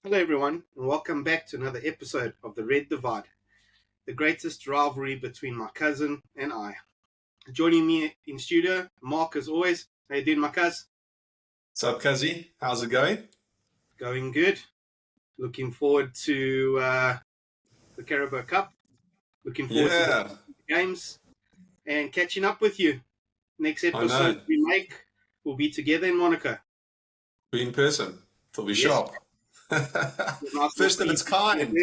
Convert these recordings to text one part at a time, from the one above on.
Hello, everyone, and welcome back to another episode of The Red Divide, the greatest rivalry between my cousin and I. Joining me in studio, Mark, as always. How you doing, my cuz? What's up, Kazi? How's it going? Going good. Looking forward to the Carabao Cup. Looking forward to the Yeah, games and catching up with you. Next I episode know. we make will be together in Monaco. Be in person. It'll be Yes, sharp. a nice little First of its preview kind.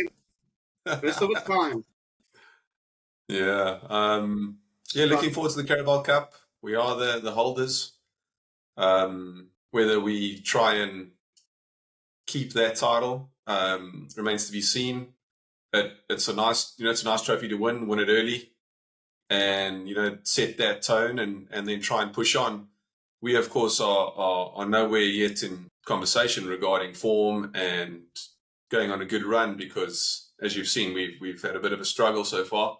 there. First of its kind. Yeah. Yeah, But looking forward to the Carabao Cup. We are the holders. Whether we try and keep that title remains to be seen. But it's a nice trophy to win it early, and set that tone and then try and push on. We of course are nowhere yet in conversation regarding form and going on a good run because, as you've seen, we've had a bit of a struggle so far.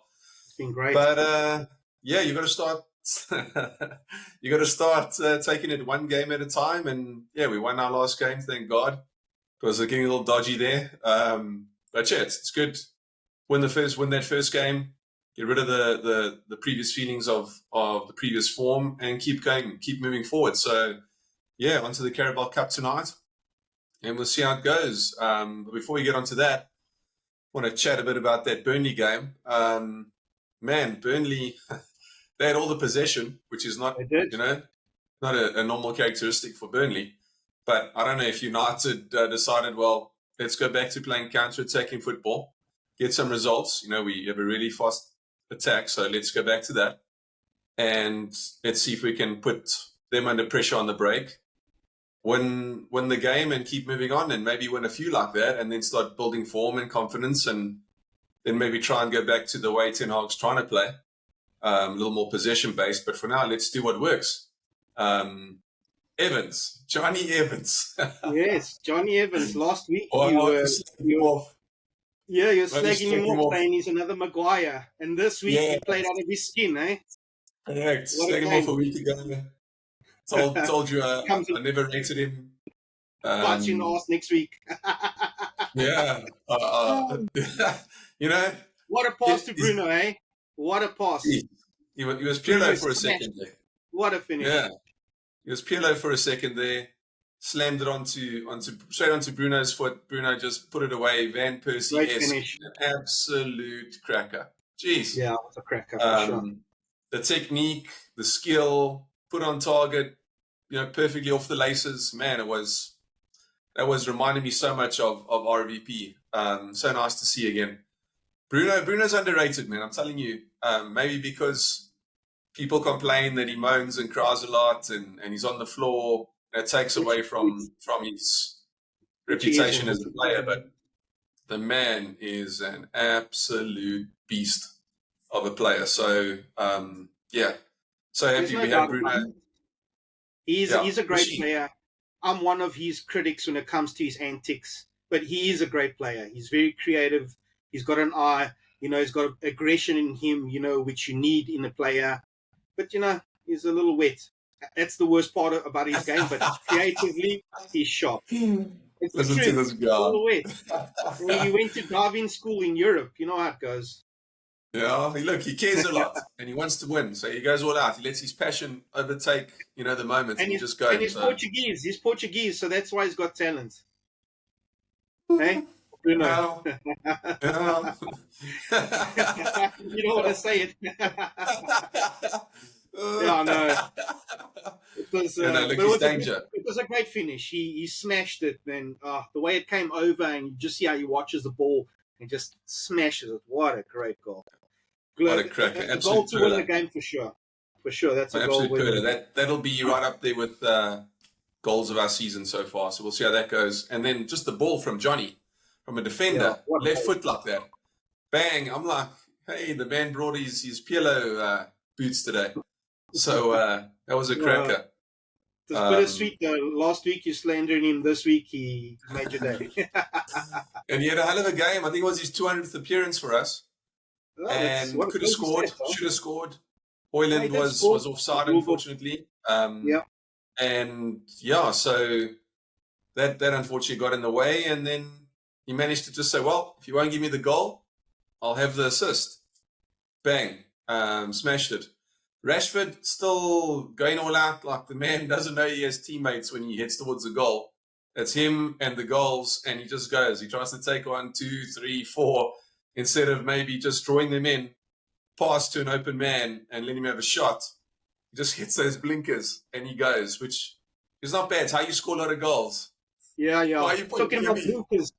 it's been great. But yeah, you got to start. You got to start taking it one game at a time, and yeah, we won our last game, thank God. It was getting a little dodgy there, but yeah, it's good. Win that first game, get rid of the previous feelings of the previous form, and keep going, keep moving forward. So yeah, onto the Carabao Cup tonight, and we'll see how it goes. But before we get onto that, I want to chat a bit about that Burnley game. Man, Burnley, they had all the possession, which is I not, did. not a normal characteristic for Burnley. But I don't know if United decided, well, let's go back to playing counter-attacking football, get some results. We have a really fast attack, so let's go back to that. And let's see if we can put them under pressure on the break, win the game and keep moving on, and maybe win a few like that, and then start building form and confidence, and then maybe try and go back to the way Ten Hag's trying to play, a little more possession-based. But for now, let's do what works. Johnny Evans. Yes, Johnny Evans. Last week Oh, I you want were to slag him off. yeah, you're I just slagging slag him him off, off. saying he's another Maguire. And this week Yeah, he played out of his skin, eh? correct. What a Slag him off game! a week ago. Told you Comes I and never rated him. bites you in the Um, ass next week. yeah. you know, What a pass to Bruno, eh? What a pass! he was Bruno Pirlo for a smashed second it. there. What a Yeah, finish! he was Pirlo for a second there. Slammed it straight onto Bruno's foot. Bruno just put it away. Van Great Persie-esque, finish. absolute cracker. Jeez. Yeah, it was a cracker for sure. The technique, the skill, put on target, perfectly off the laces. Man, that was reminding me so much of RVP. So nice to see again. Bruno's underrated, man. I'm telling you. Maybe because people complain that he moans and cries a lot, and he's on the floor. It takes away from his Which he reputation isn't. as a player. But the man is an absolute beast of a player. So yeah, so There's happy no we have doubt about Bruno. it. He's a great Machine. player. I'm one of his critics when it comes to his antics, but he is a great player. He's very creative. He's got an eye. He's got aggression in him. Which you need in a player. But he's a little wet. That's the worst part about his game. But creatively, he's sharp. It's the Listen to truth. this He's a guy. little wet. He went to diving school in Europe. You know how it goes. Yeah, he cares a lot and he wants to win. So he goes all out. He lets his passion overtake, the moment, and he just goes. And he's Portuguese. He's Portuguese, so that's why he's got talent. Hey, Bruno. Yeah, yeah. You don't want to say it. Yeah, I know. It was, Look, but he's danger. it was a great finish. He smashed it, man. The way it came over, and you just see how he watches the ball and just smashes it. What a great goal! What a cracker. A goal Absolute to win the perler. game for sure. For sure, that's a goal Absolute winner. perler. That'll be right up there with goals of our season so far. So we'll see how that goes. And then just the ball from Johnny, from a defender, left foot like that. Bang. I'm like, hey, the man brought his Pirlo boots today. So that was a cracker. It's bittersweet though. Last week you slandered him. This week he made your day. And he had a hell of a game. I think it was his 200th appearance for us. And could have scored. Should have scored. Hoyland was offside, unfortunately. Yeah. And yeah, so that unfortunately got in the way. And then he managed to just say, well, if you won't give me the goal, I'll have the assist. Bang. Smashed it. Rashford still going all out, like the man doesn't know he has teammates when he heads towards the goal. It's him and the goals, and he just goes. He tries to take 1, 2, 3, 4, instead of maybe just drawing them in, pass to an open man and let him have a shot. He just hits those blinkers and he goes, which is not bad. It's how you score a lot of goals. Yeah. Why are you Talking pointing about at me? blinkers.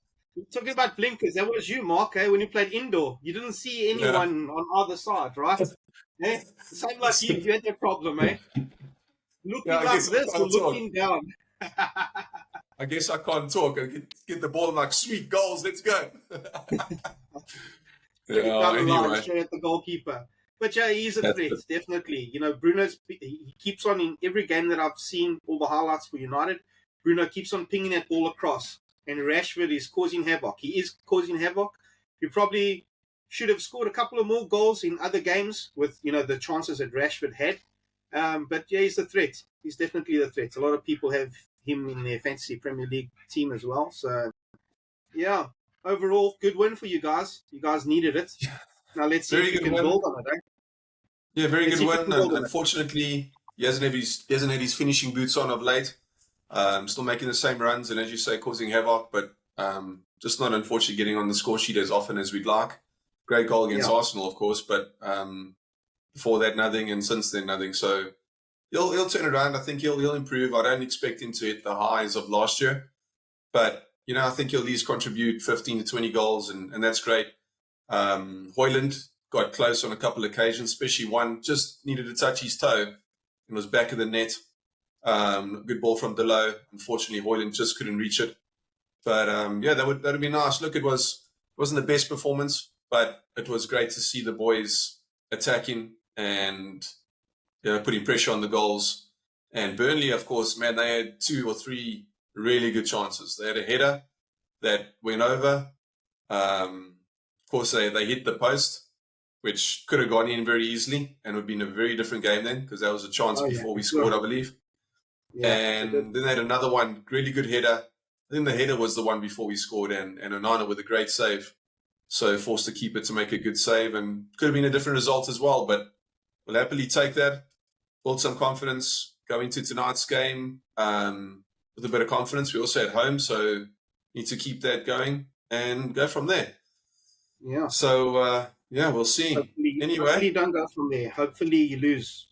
Talking about blinkers, that was you, Mark, when you played indoor. You didn't see anyone on either side, right? Same like you. You had that problem, Looking I like guess I this or can't talk. looking down. I guess I can't talk. I get the ball and like, sweet goals, let's go. Straight down the line, Anyway. straight at the goalkeeper. But yeah, he's a threat, definitely. You know, he keeps on in every game that I've seen, all the highlights for United. Bruno keeps on pinging that ball across, and Rashford is causing havoc. He is causing havoc. He probably should have scored a couple of more goals in other games with, the chances that Rashford had. But yeah, he's the threat. He's definitely the threat. A lot of people have him in their fantasy Premier League team as well. So yeah, overall, good win for you guys. You guys needed it. Now let's see if you can build on it. Yeah, very good win. And unfortunately, he hasn't had his finishing boots on of late. Still making the same runs, and as you say, causing havoc, but just not unfortunately getting on the score sheet as often as we'd like. Great goal against Arsenal, of course, but before that, nothing, and since then, nothing. So he'll turn it around. I think he'll improve. I don't expect him to hit the highs of last year, but I think he'll at least contribute 15 to 20 goals, and that's great. Højlund got close on a couple of occasions, especially one just needed to touch his toe and was back of the net. Good ball from Delo. Unfortunately, Højlund just couldn't reach it. But that would be nice. Look, it wasn't the best performance, but it was great to see the boys attacking and putting pressure on the goals. And Burnley, of course, man, they had 2 or 3 really good chances. They had a header that went over. Of course, they hit the post, which could have gone in very easily and would have been a very different game then, because that was a chance before we scored, I believe. Yeah, and then they had another one, really good header. I think the header was the one before we scored, and Onana with a great save. So forced the keeper to make a good save, and could have been a different result as well, but we'll happily take that. Build some confidence going into tonight's game with a bit of confidence. We're also at home, so need to keep that going and go from there. Yeah. So, we'll see. Hopefully you don't go from there. Hopefully you lose.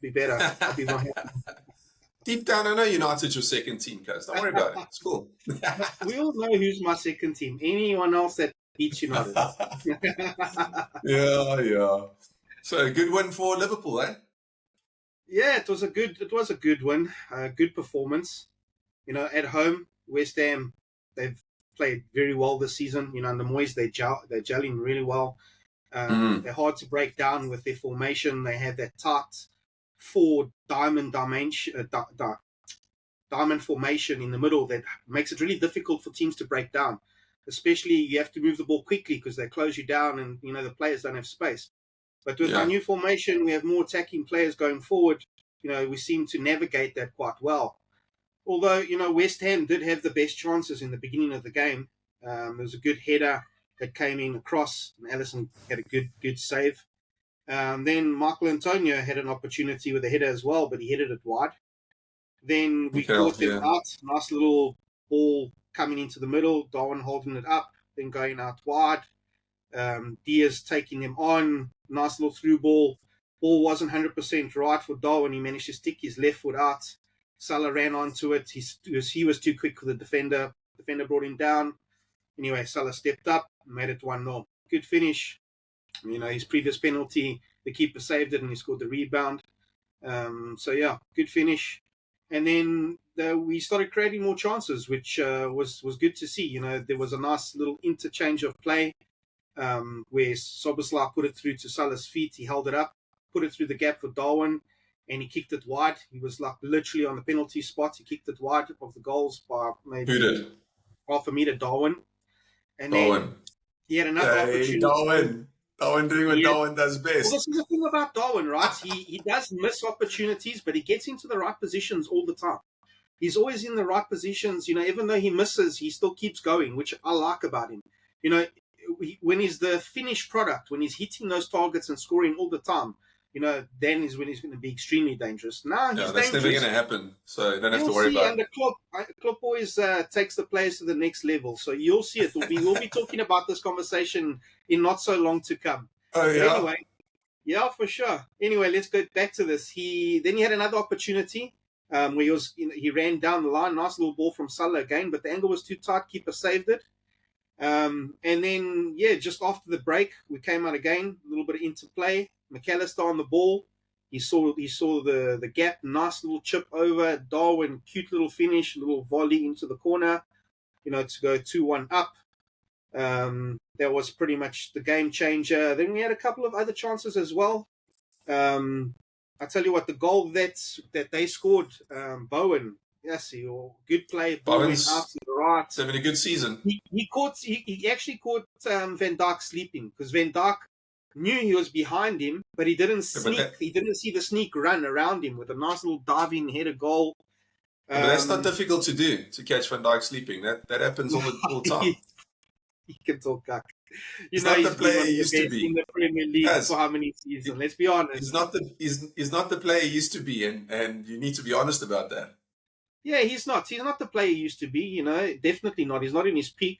Be better. I'll be more happy. Deep down, I know United's your second team, guys. Don't worry about it. It's cool. We all know who's my second team. Anyone else that beats United. Yeah. So a good win for Liverpool, eh? Yeah, it was a good win. Good performance. At home, West Ham, they've played very well this season. Under Moyes, they're gelling really well. They're hard to break down with their formation. They have that tight 4 diamond formation in the middle that makes it really difficult for teams to break down. Especially you have to move the ball quickly because they close you down and the players don't have space. But with our new formation, we have more attacking players going forward. We seem to navigate that quite well. Although, West Ham did have the best chances in the beginning of the game. There was a good header that came in across, and Alisson had a good save. Then Michael Antonio had an opportunity with a header as well, but he headed it wide. Then we caught them out. Nice little ball coming into the middle, Darwin holding it up, then going out wide. Diaz taking them on. Nice little through ball. Ball wasn't 100% right for Darwin. He managed to stick his left foot out. Salah ran onto it. He was too quick for the defender. Defender brought him down. Anyway, Salah stepped up and made it 1-0. Good finish. His previous penalty, the keeper saved it and he scored the rebound. Good finish. And then we started creating more chances, which was good to see. There was a nice little interchange of play where Szoboszlai put it through to Salah's feet. He held it up, put it through the gap for Darwin, and he kicked it wide. He was literally on the penalty spot. He kicked it wide of the goals by maybe half a meter, Darwin. And then he had another opportunity. Darwin doing what Darwin does best. Well, this is the thing about Darwin, right? He does miss opportunities, but he gets into the right positions all the time. he's always in the right positions. Even though he misses, he still keeps going, which I like about him. When he's the finished product, when he's hitting those targets and scoring all the time, then is when he's going to be extremely dangerous. Now he's that's never dangerous. going to happen. So you don't have You'll to worry see, about and it. the Klopp always takes the players to the next level. So you'll see it. We'll be talking about this conversation in not so long to come. Oh, But yeah. anyway, yeah, for sure. Anyway, let's go back to this. He had another opportunity where he ran down the line, nice little ball from Salah again, but the angle was too tight. Keeper saved it. And then, just after the break, we came out again, a little bit of interplay. McAllister on the ball. He saw the gap, nice little chip over. Darwin, cute little finish, little volley into the corner, to go 2-1 up. That was pretty much the game changer. Then we had a couple of other chances as well. I tell you what, the goal that they scored, Bowen, yes, good play. Ball went out to the right. He's having a good season. He actually caught Van Dijk sleeping, because Van Dijk knew he was behind him, but he didn't sneak. He didn't see the sneak run around him with a nice little diving header goal. But that's not difficult to do, to catch Van Dijk sleeping. That happens all the time. He can talk cock. He's not the player he used to be in the Premier League for how many seasons? Let's be honest. He's not the player he used to be, and you need to be honest about that. Yeah, he's not. He's not the player he used to be. Definitely not. He's not in his peak.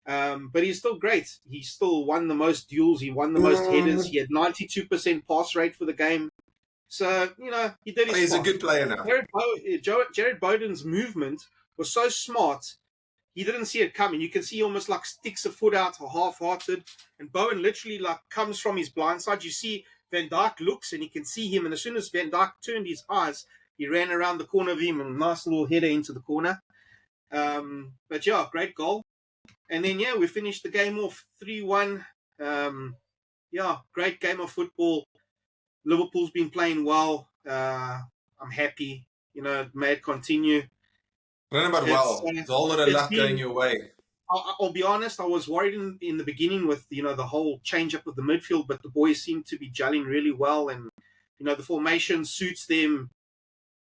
But he's still great. He still won the most duels. He won the most headers. He had 92% pass rate for the game. So, he did his part. He's a good player now. Jared Bowden's movement was so smart. He didn't see it coming. You can see he almost like sticks a foot out, half-hearted. And Bowen literally like comes from his blind side. You see Van Dijk looks and he can see him. And as soon as Van Dijk turned his eyes, he ran around the corner of him and a nice little header into the corner. But yeah, great goal. And then, we finished the game off 3-1. Great game of football. Liverpool's been playing well. I'm happy. May it continue. I don't know about well. There's a whole lot of luck going your way. I'll be honest, I was worried in the beginning with, the whole change-up of the midfield, but the boys seem to be gelling really well. And, the formation suits them.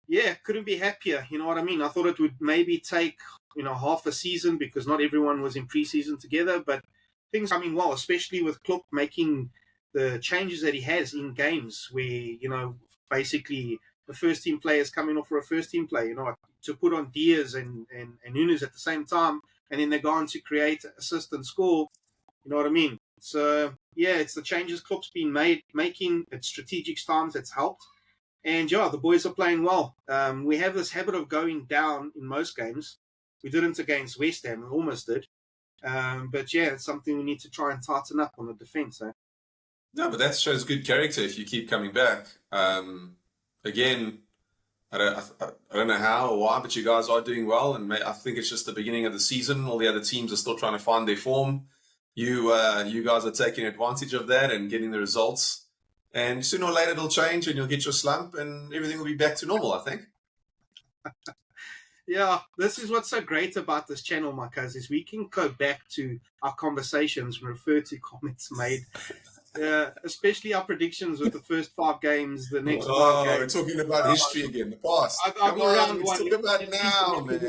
Yeah, couldn't be happier. You know what I mean? I thought it would maybe take, half a season because not everyone was in pre-season together, but things coming well, especially with Klopp making the changes that he has in games where, basically the first team players coming off for a first team play, to put on Diaz and Nunes at the same time, and then they go on to create, assist and score. You know what I mean? So, it's the changes Klopp's been making at strategic times that's helped. And, the boys are playing well. We have this habit of going down in most games. We didn't against West Ham. We almost did. But, it's something we need to try and tighten up on the defence. No, but that shows good character if you keep coming back. Again, I don't know how or why, but you guys are doing well. And I think it's just the beginning of the season. All the other teams are still trying to find their form. You guys are taking advantage of that and getting the results. And sooner or later it'll change and you'll get your slump and everything will be back to normal, I think. Yeah, this is what's so great about this channel, my cuz, is we can go back to our conversations and refer to comments made. Especially our predictions with the first 5 games, the next 5 games. We're talking about history again, the past. Come on, let's talk about now, man.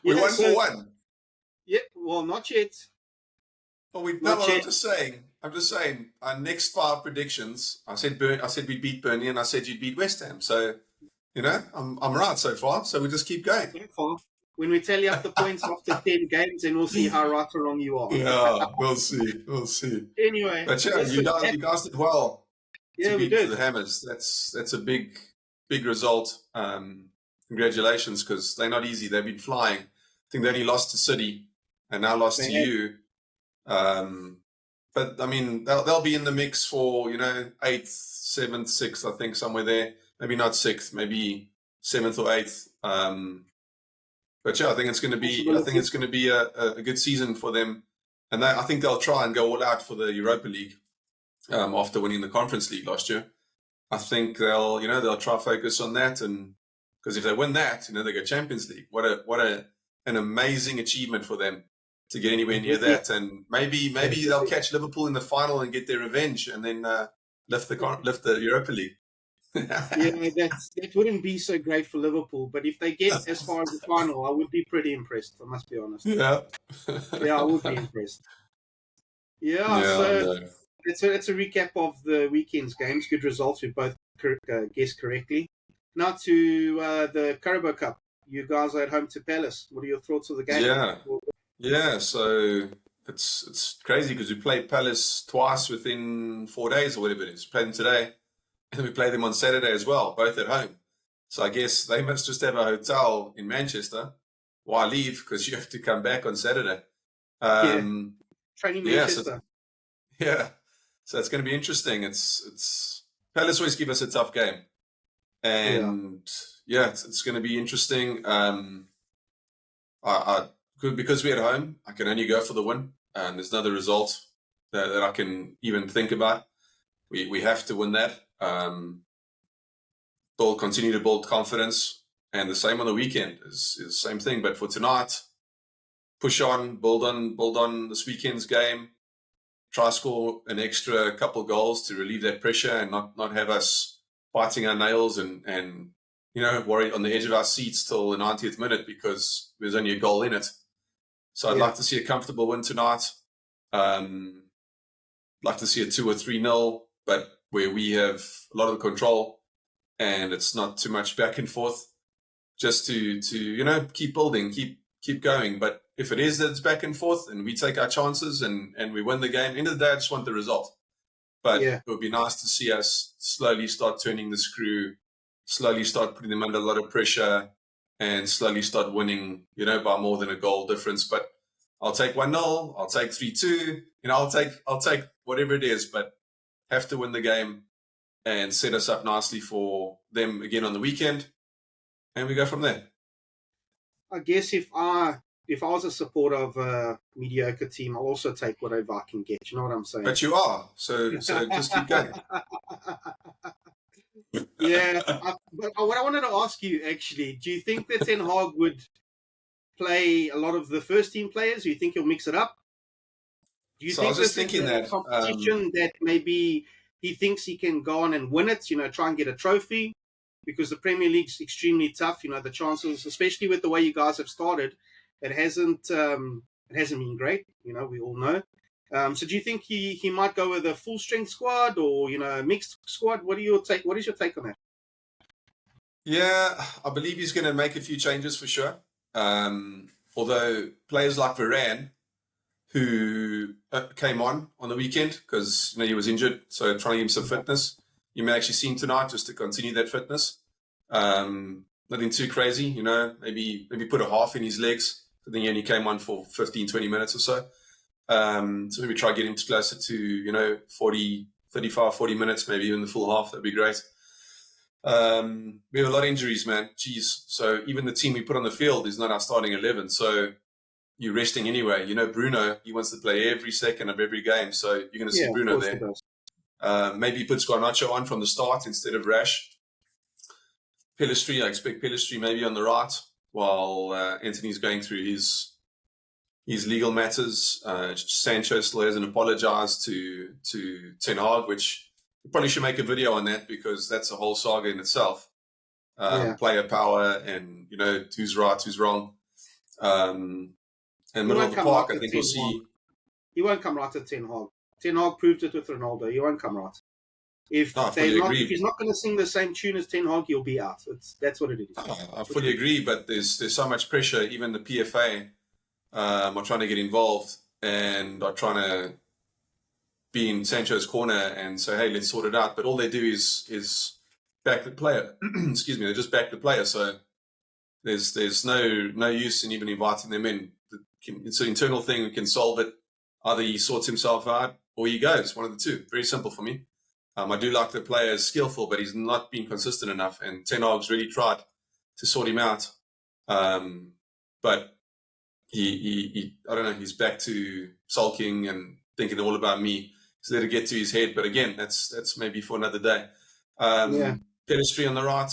We won for 1. Yeah, well, not yet. Well, I'm just saying. Our next 5 predictions. I said we'd beat Burnley, and I said you'd beat West Ham. So, I'm right so far. So we just keep going. When we tally up the points after 10 games, and we'll see how right or wrong you are. Yeah, we'll see. Anyway, but you guys did well. Yeah, we did. The Hammers. That's a big result. Congratulations, because they're not easy. They've been flying. I think they only lost to City and now lost to you. But I mean, they'll be in the mix for 8th, 7th, 6th. I think somewhere there. Maybe not 6th. Maybe 7th or 8th. But I think it's going to be a good season for them, and I think they'll try and go all out for the Europa League after winning the Conference League last year. I think they'll try focus on that, and because if they win that, they go Champions League. What an amazing achievement for them to get anywhere near that, and maybe they'll catch Liverpool in the final and get their revenge, and then lift the Europa League. Yeah, that wouldn't be so great for Liverpool. But if they get as far as the final, I would be pretty impressed. I must be honest. Yeah. Yeah, I would be impressed. Yeah, Yeah, so no. it's a recap of the weekend's games. Good results. We both guessed correctly. Now to the Carabao Cup. You guys are at home to Palace. What are your thoughts of the game? Yeah. Yeah, so it's crazy because we played Palace twice within 4 days or whatever it is. We played them today, and we played them on Saturday as well, both at home. So I guess they must just have a hotel in Manchester. Why leave? Because you have to come back on Saturday. Yeah, Um, training yeah, so Manchester. yeah, so it's going to be interesting. It's Palace always give us a tough game, Yeah, and yeah, it's going to be interesting. I could, because we're at home, I can only go for the win, and there's another result that I can even think about. We have to win that. Continue to build confidence, and the same on the weekend is the same thing. But for tonight, push on, build on this weekend's game. Try score an extra couple goals to relieve that pressure and not have us biting our nails and worry on the edge of our seats till the 90th minute because there's only a goal in it. So I'd yeah, like to see a comfortable win tonight. Like to see a 2 or 3-0, but where we have a lot of control and it's not too much back and forth. Just to keep building, keep going. But if it is that it's back and forth and we take our chances and we win the game, end of the day, I just want the result. But yeah, it would be nice to see us slowly start turning the screw, slowly start putting them under a lot of pressure, and slowly start winning, by more than a goal difference. But I'll take 1-0, I'll take 3-2, I'll take whatever it is, but have to win the game and set us up nicely for them again on the weekend, and we go from there. I guess if I was a supporter of a mediocre team, I'll also take whatever I can get. You know what I'm saying? But you are, so just keep going. Yeah, but what I wanted to ask you actually, do you think that Ten Hag would play a lot of the first team players? Do you think he'll mix it up? Do you So I was think just this is thinking a that, competition that maybe he thinks he can go on and win it, try and get a trophy? Because the Premier League's extremely tough, the chances, especially with the way you guys have started, it hasn't been great, we all know. So do you think he might go with a full strength squad or, a mixed squad? What is your take on that? yeah, I believe he's going to make a few changes for sure. Although players like Varane, who came on the weekend because he was injured, so trying to give him some fitness. You may actually see him tonight just to continue that fitness. Nothing too crazy, maybe put a half in his legs. I think he only came on for 15, 20 minutes or so. So maybe try to get him closer to, 35, 40 minutes, maybe even the full half. That'd be great. We have a lot of injuries, man. Jeez. So even the team we put on the field is not our starting 11. So you're resting anyway. Bruno, he wants to play every second of every game. So you're going to see Yeah, of Bruno course he there. does. Maybe put Garnacho on from the start instead of Rash. Pellistri, I expect Pellistri maybe on the right while Anthony's going through his legal matters. Sancho still hasn't apologized to Ten Hag, which we probably should make a video on that because that's a whole saga in itself. Yeah. Player power and, who's right, who's wrong. And He middle of won't the come right park, I at think Ten we'll Hag. see. He won't come right at Ten Hag. Ten Hag proved it with Ronaldo. He won't come right. No, I If fully if agree. he's not going to sing the same tune as Ten Hag, he'll be out. That's what it is. I fully agree, but there's so much pressure. Even the PFA are trying to get involved and are trying to be in Sancho's corner and say, "Hey, let's sort it out." But all they do is back the player. Excuse me, they just back the player. So there's no use in even inviting them in. It's an internal thing. We can solve it. Either he sorts himself out or he goes. One of the two. Very simple for me. I do like the player is skillful, but he's not been consistent enough. And Ten Hag's really tried to sort him out. But he I don't know, he's back to sulking and thinking all about me. So let it get to his head. But again, that's maybe for another day. Yeah. Pellistri on the right.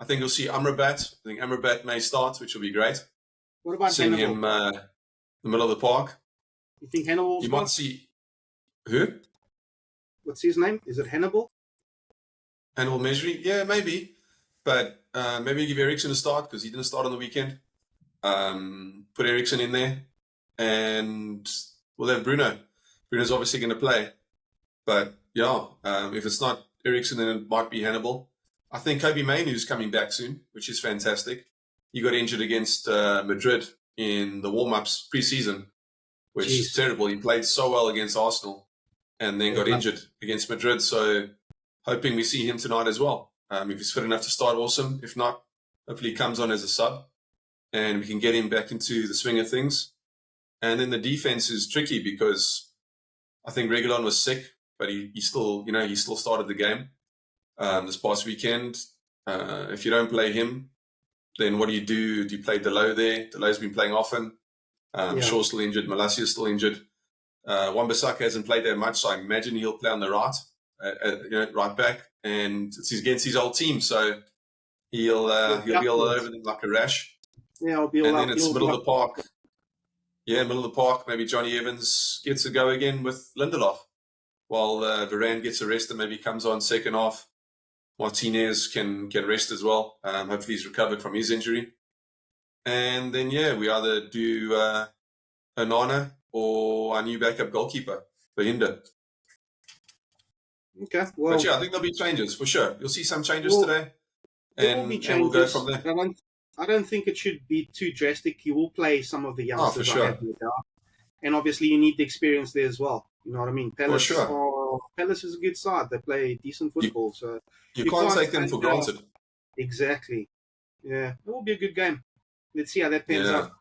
I think you'll see Amrabat. I think Amrabat may start, which will be great. What about Seeing Hannibal? him in the middle of the park. You think Hannibal will You start? might see who? What's his name? Is it Hannibal? And we'll measure it. Yeah, maybe. But maybe give Ericsson a start because he didn't start on the weekend. Put Ericsson in there. And we'll have Bruno. Bruno's obviously going to play. But yeah, if it's not Ericsson, then it might be Hannibal. I think Kobe Mainoo's coming back soon, which is fantastic. He got injured against Madrid in the warm-ups pre-season, which is terrible. He played so well against Arsenal and then got injured against Madrid. So hoping we see him tonight as well. If he's fit enough to start, awesome. If not, hopefully he comes on as a sub and we can get him back into the swing of things. And then the defense is tricky because I think Reguilon was sick, but he still started the game this past weekend. If you don't play him, then what do you do? Do you play Delo there? Delo's been playing often. Shaw's still injured. Malassia's still injured. Wan-Bissaka hasn't played that much, so I imagine he'll play on the right, right back, and it's against his old team, so he'll be all over them like a rash. Yeah, I'll be all and then it's middle of the park. Yeah, middle of the park. Maybe Johnny Evans gets a go again with Lindelof, while Varane gets a rest and maybe comes on second half. Martinez can rest as well. Hopefully he's recovered from his injury. And then, we either do Onana or our new backup goalkeeper, Behinder. Okay, well... But I think there'll be changes, for sure. You'll see some changes today. And we'll go from there. I don't think it should be too drastic. He will play some of the youngsters. For sure. I have no doubt. And obviously you need the experience there as well. You know what I mean? Palace, for sure. Palace is a good side. They play decent football. You can't take them for granted. Exactly. Yeah, it will be a good game. Let's see how that pans out.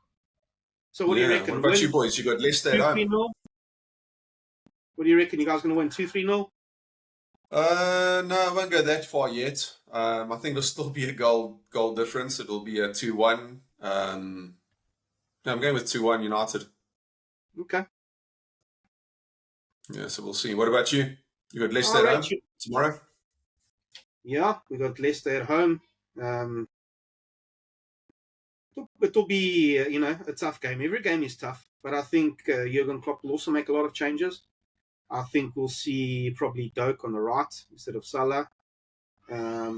So what do you reckon? What about you boys? You got Leicester at home. What do you reckon? You guys going to win 2-3-0? No, I won't go that far yet. I think there'll still be a goal difference. It'll be a 2-1. I'm going with 2-1 United. Okay. Yeah, so we'll see. What about you? You got Leicester at home tomorrow? Yeah, we got Leicester at home. It'll be, a tough game. Every game is tough, but I think Jurgen Klopp will also make a lot of changes. I think we'll see probably Doak on the right instead of Salah.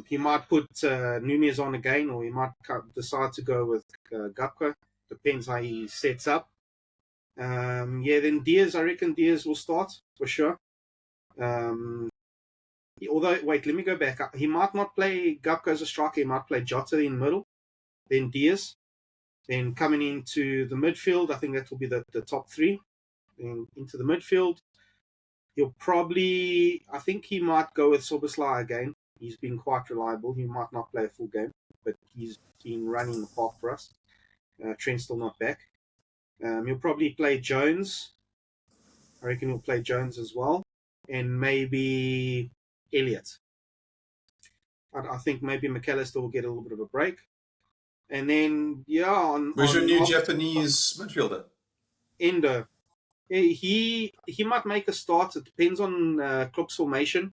He might put Nunez on again, or he might decide to go with Gakpo. Depends how he sets up. Then Diaz, I reckon Diaz will start for sure. Wait, let me go back. He might not play Gakpo as a striker. He might play Jota in the middle, then Diaz. Then coming into the midfield, I think that will be the top three. Then into the midfield, I think he might go with Szoboszlai again. He's been quite reliable. He might not play a full game, but he's been running the park for us. Trent's still not back. He'll probably play Jones. I reckon he'll play Jones as well. And maybe Elliott. I think maybe McAllister will get a little bit of a break. And then, where's your new Japanese midfielder? Endo. He might make a start. It depends on Klopp's formation.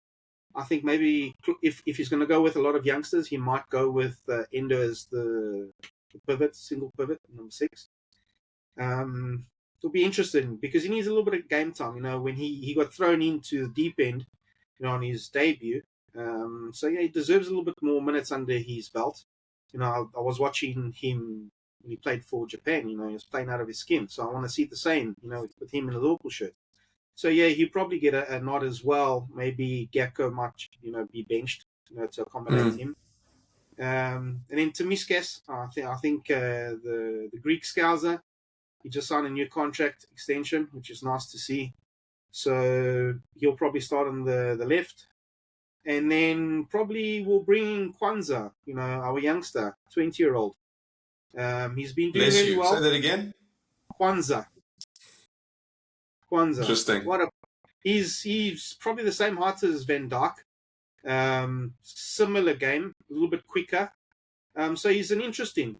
I think maybe if he's going to go with a lot of youngsters, he might go with Endo as the single pivot, number 6. It'll be interesting because he needs a little bit of game time. When he got thrown into the deep end, on his debut. He deserves a little bit more minutes under his belt. I was watching him when he played for Japan. He was playing out of his skin. So I want to see the same, with him in a Liverpool shirt. So he'll probably get a nod as well. Maybe Gakpo might, be benched, to accommodate him. And then Tomiskas, I think the Greek Scouser, he just signed a new contract extension, which is nice to see. So he'll probably start on the left. And then probably we'll bring in Kwanzaa, our youngster, 20-year-old. He's been doing really well. Say that again? Kwanzaa. Interesting. He's probably the same height as Van Dijk. Similar game, a little bit quicker. So he's an interesting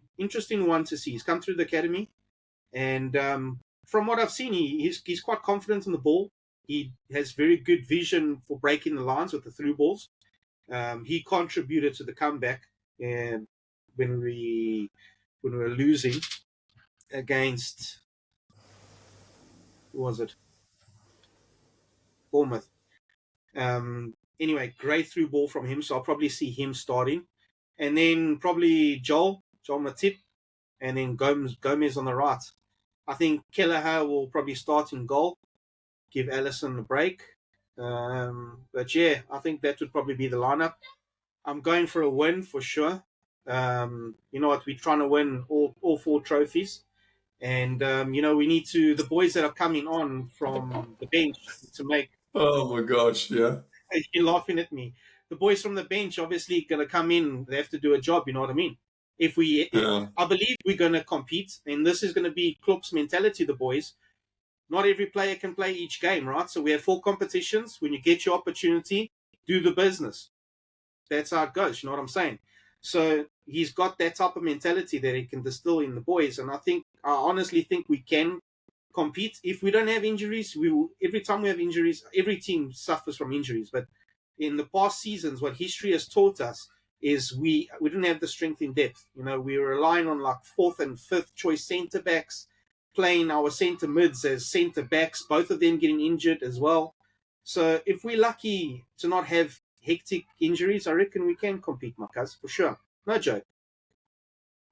one to see. He's come through the academy. And from what I've seen, he's quite confident in the ball. He has very good vision for breaking the lines with the through balls. He contributed to the comeback when we were losing against, who was it? Bournemouth. anyway, great through ball from him. So I'll probably see him starting. And then probably Joel Matip, and then Gomez on the right. I think Kelleher will probably start in goal, give Allison a break. But yeah, I think that would probably be the lineup. I'm going for a win for sure. You know what? We're trying to win all 4 trophies. And, you know, we need to, the boys that are coming on from the bench to make. Oh my gosh, yeah. You're laughing at me. The boys from the bench obviously going to come in. They have to do a job. You know what I mean? Yeah. I believe we're going to compete, and this is going to be Klopp's mentality. The boys, not every player can play each game, right? So we have 4 competitions. When you get your opportunity, do the business. That's how it goes. You know what I'm saying? So he's got that type of mentality that he can distill in the boys, and I honestly think we can compete if we don't have injuries. We will. Every time we have injuries, every team suffers from injuries. But in the past seasons, what history has taught us is we didn't have the strength in depth. You know, we were relying on like 4th and 5th choice centre backs, playing our centre mids as centre backs, both of them getting injured as well. So if we're lucky to not have hectic injuries, I reckon we can compete, Marcus, for sure. No joke.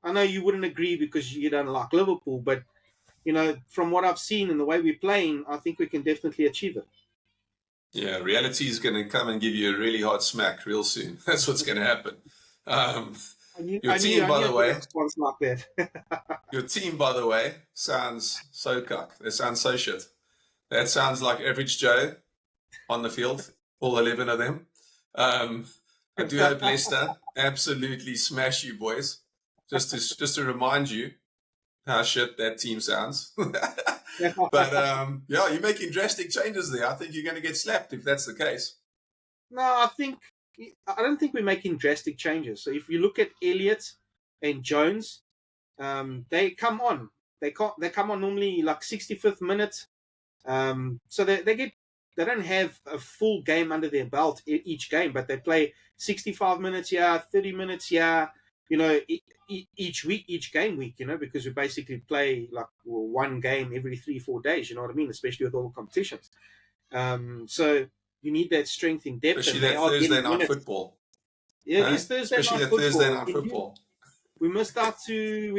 I know you wouldn't agree because you don't like Liverpool, but you know, from what I've seen and the way we're playing, I think we can definitely achieve it. Yeah, reality is going to come and give you a really hard smack real soon. That's what's going to happen. Your team, by the way, response like that. your team, by the way, sounds so cuck. They sound so shit. That sounds like average Joe on the field, all 11 of them. I do hope Leicester absolutely smash you boys. Just to remind you how shit that team sounds. But yeah, you're making drastic changes there. I think you're going to get slapped if that's the case. No, I don't think we're making drastic changes. So if you look at Elliott and Jones, they come on. They come on normally like 65th minute. So they don't have a full game under their belt each game, but they play 65 minutes here, 30 minutes here. You know, each week, each game week. You know, because we basically play like one game every 3-4 days. You know what I mean? Especially with all the competitions. So you need that strength in depth, Especially and they that are Thursday getting night minutes. football. Yeah, it is Thursday Especially night that Thursday football. night football. We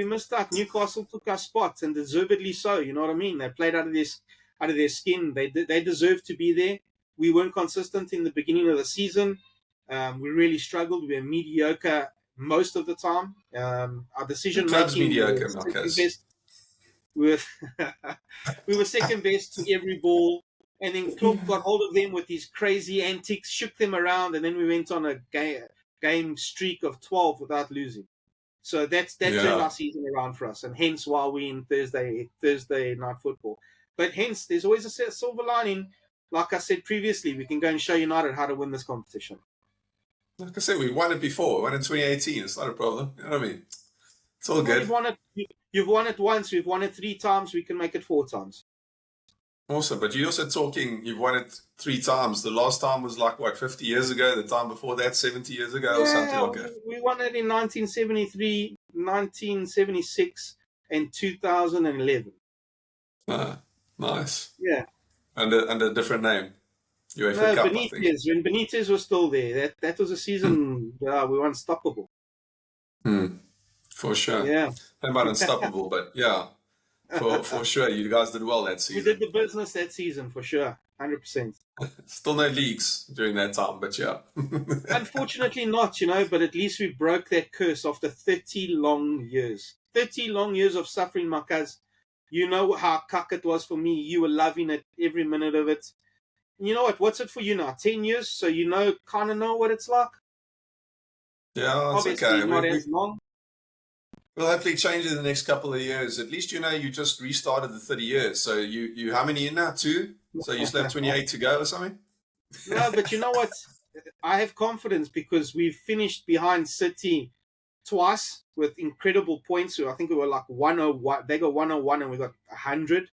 missed out. Newcastle took our spot, and deservedly so. You know what I mean? They played out of their skin. They deserve to be there. We weren't consistent in the beginning of the season. We really struggled. We were mediocre most of the time. Our decision Club's making mediocre, was second Marcus. best. We were second best to every ball. And then Klopp got hold of them with his crazy antics, shook them around, and then we went on a game streak of 12 without losing. So that turned our season around for us, and hence why we in Thursday night football. But hence, there's always a silver lining. Like I said previously, we can go and show United how to win this competition. Like I said, we won it before. We won in 2018. It's not a problem. You know what I mean? It's all good. You've won it once. We've won it 3 times. We can make it 4 times. Awesome. But you're also talking, you've won it 3 times. The last time was like, what, 50 years ago? The time before that, 70 years ago or something like that? We won it in 1973, 1976, and 2011. Nice. Yeah. Under a different name. UEFA Cup, Benitez, I think. when Benitez was still there, that was a season we were unstoppable. For sure. Yeah. Not about unstoppable, but yeah. For sure, you guys did well that season. We did the business that season, for sure. 100%. Still no leagues during that time, but yeah. Unfortunately not, but at least we broke that curse after 30 long years. 30 long years of suffering, Marcus. You know how cuck it was for me. You were loving it, every minute of it. And you know what? What's it for you now? 10 years? So kind of know what it's like? Yeah, it's obviously okay. Not as long. We'll hopefully change in the next couple of years. At least you just restarted the 30 years. So you how many in now? 2? So you still have 28 to go or something? No, but you know what? I have confidence because we've finished behind City twice with incredible points. So I think we were like 101. They got 101 and we got 100.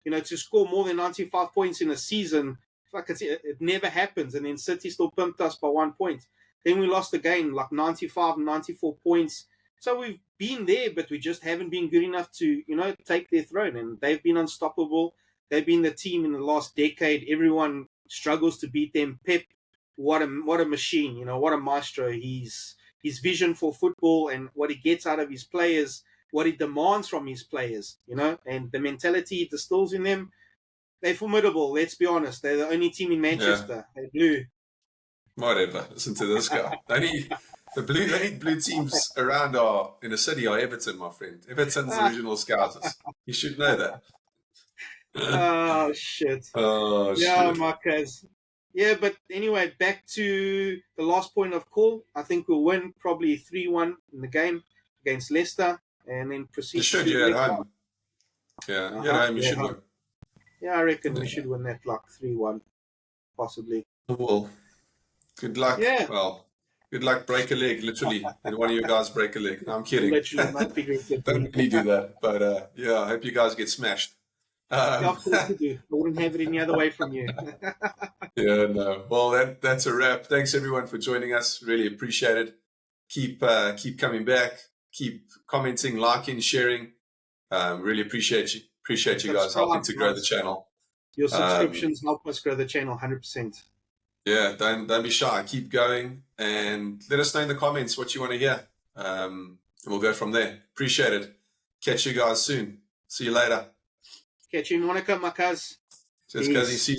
To score more than 95 points in a season, like it never happens. And then City still pumped us by 1 point. Then we lost again, like 95 and 94 points. So we've been there, but we just haven't been good enough to, take their throne. And they've been unstoppable. They've been the team in the last decade. Everyone struggles to beat them. Pep what a machine, what a maestro. His vision for football and what he gets out of his players, what he demands from his players, and the mentality he distills in them. They're formidable. Let's be honest. They're the only team in Manchester. They're blue. Whatever. Listen to this guy. only blue teams around in the city are Everton, my friend. Everton's original Scousers. You should know that. Oh shit. Oh Yeah, shit. Marquez. Yeah, but anyway, back to the last point of call. I think we'll win probably 3-1 in the game against Leicester, and then You proceed should. to You're at the home. Yeah, you're at home. You should win. Yeah, I reckon we should win that like 3-1, possibly. Well, good luck. Yeah. Well, good luck. Break a leg, literally. And one of you guys break a leg. No, I'm kidding. Literally, not figuratively. Don't really do that. But yeah, I hope you guys get smashed. Yeah, of course you do. I wouldn't have it any other way from you. Yeah, no. Well, that's a wrap. Thanks everyone for joining us. Really appreciate it. Keep coming back. Keep commenting, liking, sharing. Really appreciate you. Appreciate you guys helping to grow the channel. Your subscriptions help us grow the channel 100%. Yeah, don't be shy. Keep going and let us know in the comments what you want to hear. And we'll go from there. Appreciate it. Catch you guys soon. See you later. Catch you in Monaco, my cuz. Just see you soon.